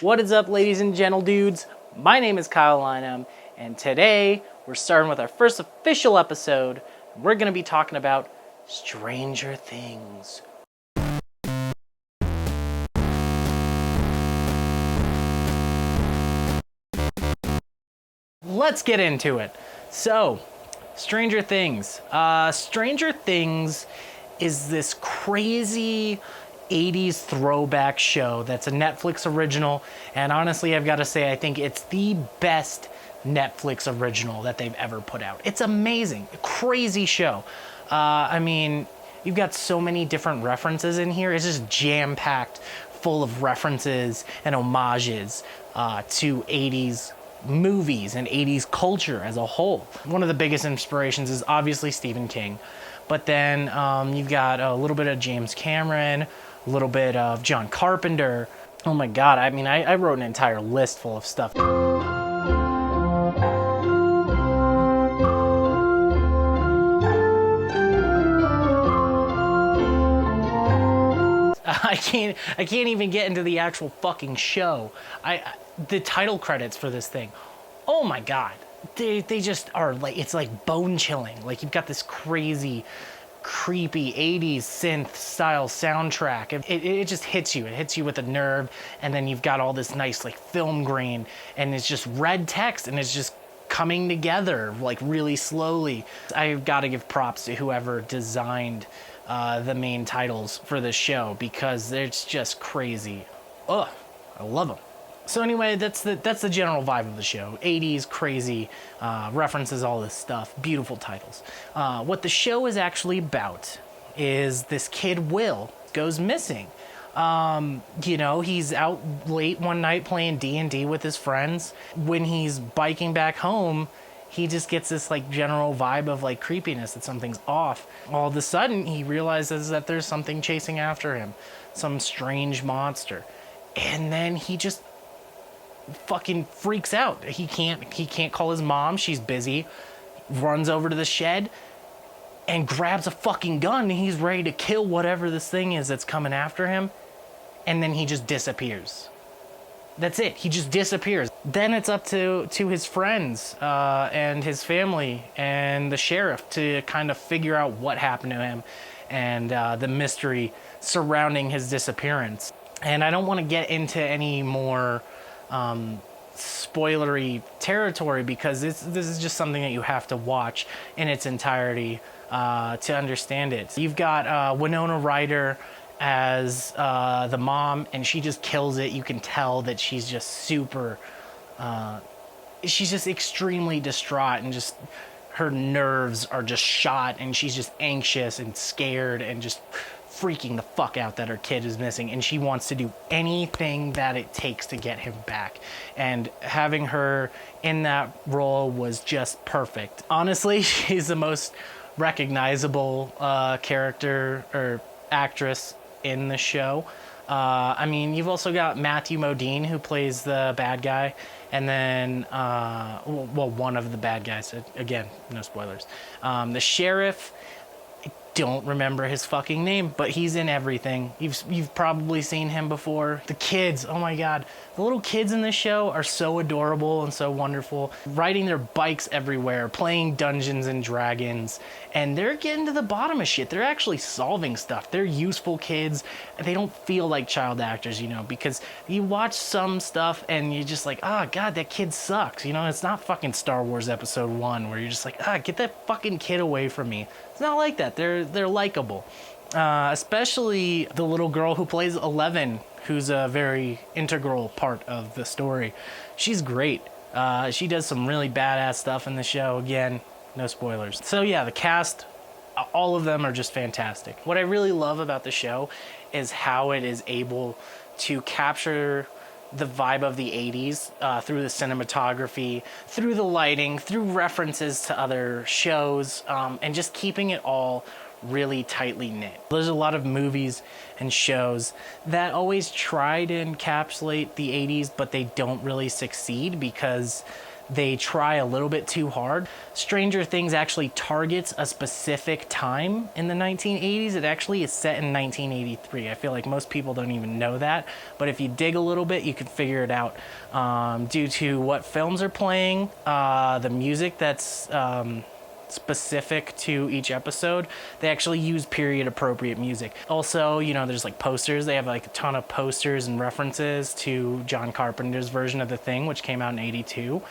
What is up, ladies and gentle dudes? My name is Kyle Lynham, and today we're starting with our first official episode. We're going to be talking about Stranger Things. Let's get into it. So, Stranger Things. Stranger Things is this crazy 80s throwback show that's a Netflix original, and honestly, I've got to say, I think it's the best Netflix original that they've ever put out. It's amazing. A crazy show. I mean, you've got so many different references in here. It's just jam-packed full of references and homages to 80s movies and 80s culture as a whole. One of the biggest inspirations is obviously Stephen King, but then you've got a little bit of James Cameron, a little bit of John Carpenter. Oh my God, I mean, I wrote an entire list full of stuff. I can't even get into the actual fucking show. The title credits for this thing, oh my God, they just are like, it's like bone chilling. Like, you've got this crazy, creepy 80s synth style soundtrack. It just hits you. It hits you with a nerve, and then you've got all this nice like film grain, and it's just red text, and it's just coming together like really slowly. I've got to give props to whoever designed the main titles for this show, because it's just crazy. Ugh, I love them. So anyway, that's the general vibe of the show. 80s, crazy, references all this stuff, beautiful titles. What the show is actually about is this kid, Will, goes missing. He's out late one night playing D&D with his friends. When he's biking back home, he just gets this like general vibe of like creepiness, that something's off. All of a sudden, he realizes that there's something chasing after him, some strange monster. And then he just fucking freaks out. He can't call his mom, she's busy. Runs over to the shed and grabs a fucking gun, and he's ready to kill whatever this thing is that's coming after him. And then he just disappears. That's it. He just disappears. Then it's up to his friends and his family and the sheriff to kind of figure out what happened to him and the mystery surrounding his disappearance. And I don't want to get into any more spoilery territory, because this is just something that you have to watch in its entirety to understand it. You've got Winona Ryder as the mom, and she just kills it. You can tell that she's just super, she's just extremely distraught, and just her nerves are just shot, and she's just anxious and scared and just freaking the fuck out that her kid is missing, and she wants to do anything that it takes to get him back. And having her in that role was just perfect. Honestly, she's the most recognizable character or actress in the show. I mean, you've also got Matthew Modine, who plays the bad guy, and then one of the bad guys. Again, no spoilers. The sheriff, don't remember his fucking name, but he's in everything. You've probably seen him before. The kids, oh my God, the little kids in this show are so adorable and so wonderful, riding their bikes everywhere, playing Dungeons and Dragons, and they're getting to the bottom of shit. They're actually solving stuff. They're useful kids. They don't feel like child actors, because you watch some stuff and you're just like, oh God, that kid sucks. It's not fucking Star Wars Episode 1 where you're just like, get that fucking kid away from me. It's not like that. They're likable. Especially the little girl who plays Eleven, who's a very integral part of the story. She's great. She does some really badass stuff in the show. Again, no spoilers. So yeah, the cast, all of them are just fantastic. What I really love about the show is how it is able to capture the vibe of the 80s through the cinematography, through the lighting, through references to other shows, and just keeping it all really tightly knit. There's a lot of movies and shows that always try to encapsulate the 80s, but they don't really succeed because they try a little bit too hard. Stranger Things actually targets a specific time in the 1980s. It actually is set in 1983. I feel like most people don't even know that, but if you dig a little bit, you can figure it out due to what films are playing, the music that's specific to each episode. They actually use period appropriate music. Also, you know, there's like posters. They have like a ton of posters and references to John Carpenter's version of The Thing, which came out in 82.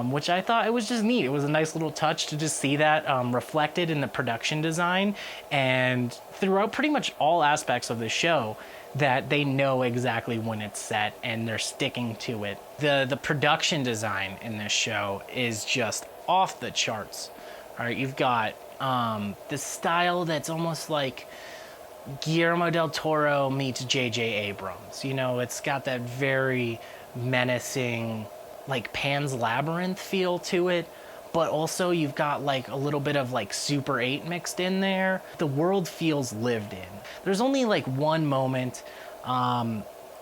Which I thought it was just neat. It was a nice little touch to just see that reflected in the production design and throughout pretty much all aspects of the show, that they know exactly when it's set and they're sticking to it. The production design in this show is just off the charts. All right, you've got this style that's almost like Guillermo del Toro meets J.J. Abrams. You know, it's got that very menacing, like Pan's Labyrinth feel to it, but also you've got like a little bit of like Super 8 mixed in there. The world feels lived in. There's only like one moment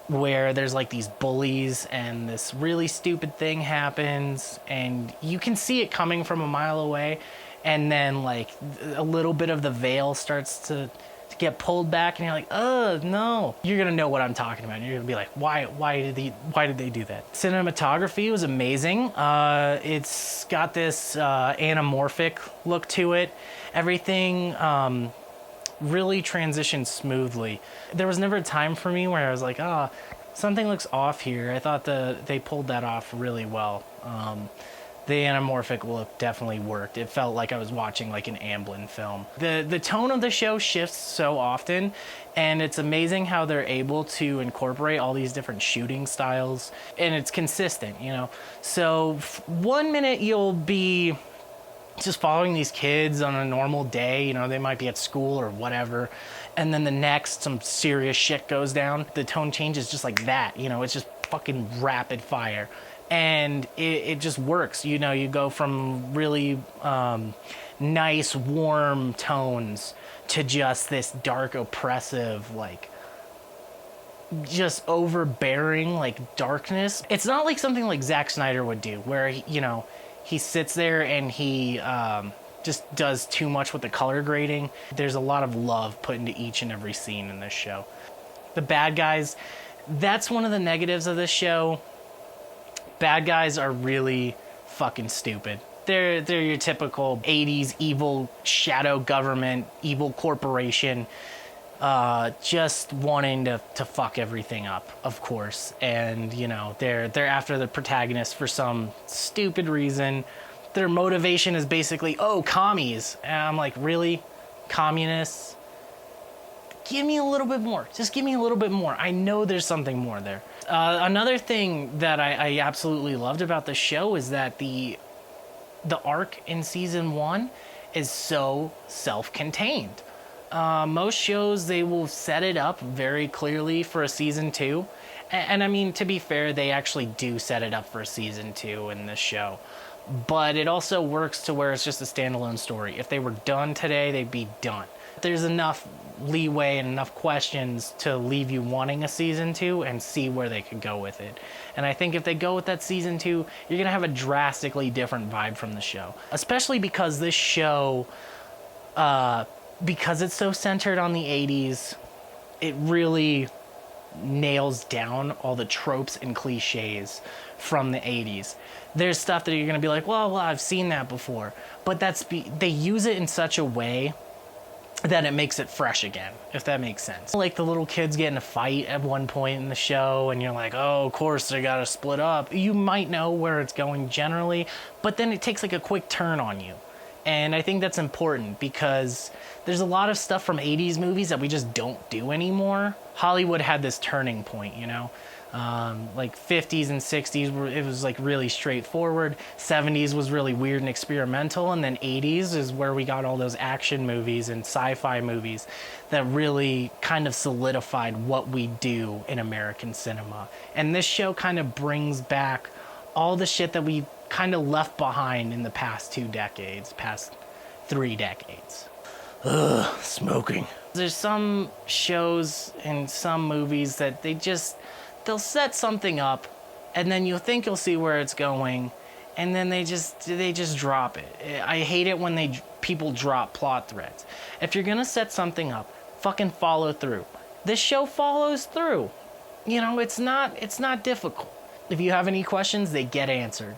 where there's like these bullies and this really stupid thing happens and you can see it coming from a mile away, and then like a little bit of the veil starts to get pulled back and you're like, oh no, you're gonna know what I'm talking about. You're gonna be like, why did they do that? Cinematography was amazing. It's got this anamorphic look to it. Everything really transitioned smoothly. There was never a time for me where I was like, something looks off here. I thought they pulled that off really well. The anamorphic look definitely worked. It felt like I was watching like an Amblin film. The tone of the show shifts so often, and it's amazing how they're able to incorporate all these different shooting styles, and it's consistent, you know? So 1 minute you'll be just following these kids on a normal day, you know, they might be at school or whatever, and then the next some serious shit goes down. The tone changes just like that, you know, it's just fucking rapid fire. And it just works. You know, you go from really nice, warm tones to just this dark, oppressive, like, just overbearing, like, darkness. It's not like something like Zack Snyder would do, where, you know, he sits there and he just does too much with the color grading. There's a lot of love put into each and every scene in this show. The bad guys, that's one of the negatives of this show. Bad guys are really fucking stupid. They're your typical 80s evil shadow government, evil corporation, just wanting to fuck everything up, of course. And, you know, they're after the protagonist for some stupid reason. Their motivation is basically, oh, commies. And I'm like, really? Communists? Give me a little bit more. Just give me a little bit more. I know there's something more there. Another thing that I absolutely loved about the show is that the arc in season 1 is so self-contained. Most shows, they will set it up very clearly for a season 2. And I mean, to be fair, they actually do set it up for a season 2 in this show. But it also works to where it's just a standalone story. If they were done today, they'd be done. There's enough leeway and enough questions to leave you wanting a season 2 and see where they could go with it. And I think if they go with that season 2, you're gonna have a drastically different vibe from the show. Especially because this show, because it's so centered on the 80s, it really nails down all the tropes and cliches from the 80s. There's stuff that you're gonna be like, well, I've seen that before. But they use it in such a way that it makes it fresh again, if that makes sense. Like the little kids get in a fight at one point in the show and you're like, oh, of course they gotta split up. You might know where it's going generally, but then it takes like a quick turn on you. And I think that's important because there's a lot of stuff from 80s movies that we just don't do anymore. Hollywood had this turning point, you know? Like 50s and 60s, it was like really straightforward. 70s was really weird and experimental. And then 80s is where we got all those action movies and sci-fi movies that really kind of solidified what we do in American cinema. And this show kind of brings back all the shit that we kind of left behind in the past 2 decades, past 3 decades. Ugh, smoking. There's some shows and some movies that they'll set something up and then you'll think you'll see where it's going and then they just drop it. I hate it when people drop plot threads. If you're gonna set something up, fucking follow through. This show follows through. You know, it's not difficult. If you have any questions, they get answered.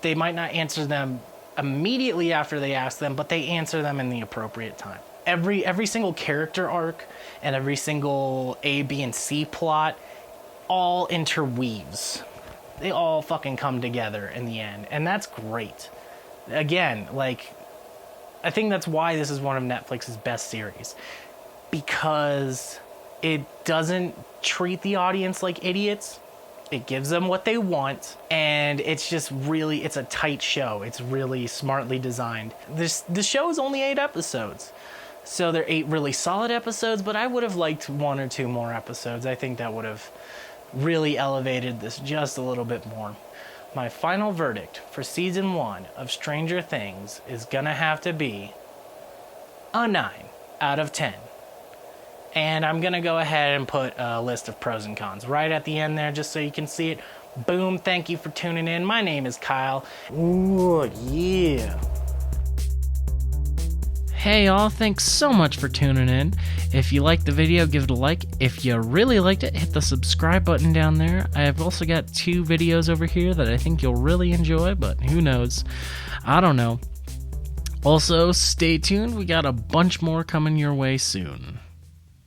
They might not answer them immediately after they ask them, but they answer them in the appropriate time. Every single character arc and every single A, B, and C plot all interweaves. They all fucking come together in the end, and that's great. Again, like, I think that's why this is one of Netflix's best series, because it doesn't treat the audience like idiots. It gives them what they want, and it's just really, it's a tight show. It's really smartly designed. The show is only 8 episodes, so they're 8 really solid episodes, but I would have liked 1 or 2 more episodes. I think that would have really elevated this just a little bit more. My final verdict for season 1 of Stranger Things is gonna have to be a 9 out of 10. And I'm going to go ahead and put a list of pros and cons right at the end there just so you can see it. Boom, thank you for tuning in. My name is Kyle. Ooh, yeah. Hey y'all, thanks so much for tuning in. If you liked the video, give it a like. If you really liked it, hit the subscribe button down there. I have also got 2 videos over here that I think you'll really enjoy, but who knows? I don't know. Also, stay tuned. We got a bunch more coming your way soon.